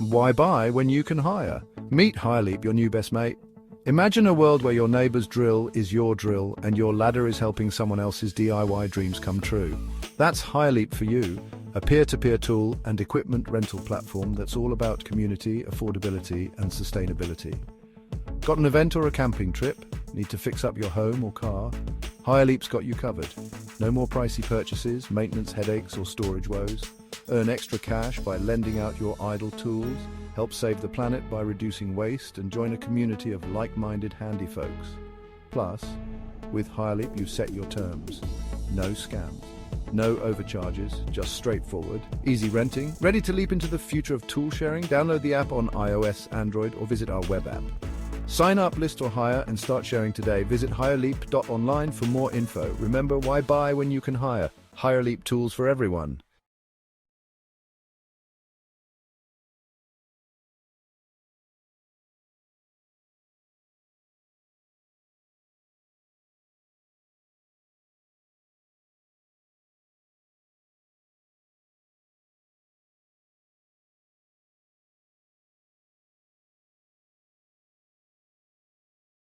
why buy when you can hire? Meet Hireleap, your new best mate. Imagine a world where your neighbor's drill is your drill and your ladder is helping someone else's DIY dreams come true. That's Hireleap for you, a peer-to-peer tool and equipment rental platform that's all about community, affordability, and sustainability. Got an event or a camping trip? Need to fix up your home or car? Hireleap's got you covered. No more pricey purchases, maintenance headaches, or storage woes. Earn extra cash by lending out your idle tools. Help save the planet by reducing waste and join a community of like-minded handy folks. Plus, with Hireleap you set your terms. No scams. No overcharges, just straightforward, easy renting. Ready to leap into the future of tool sharing? Download the app on iOS, Android, or visit our web app. Sign up, list or hire, and start sharing today. Visit hireleap.online for more info. Remember, why buy when you can hire? Hireleap, tools for everyone.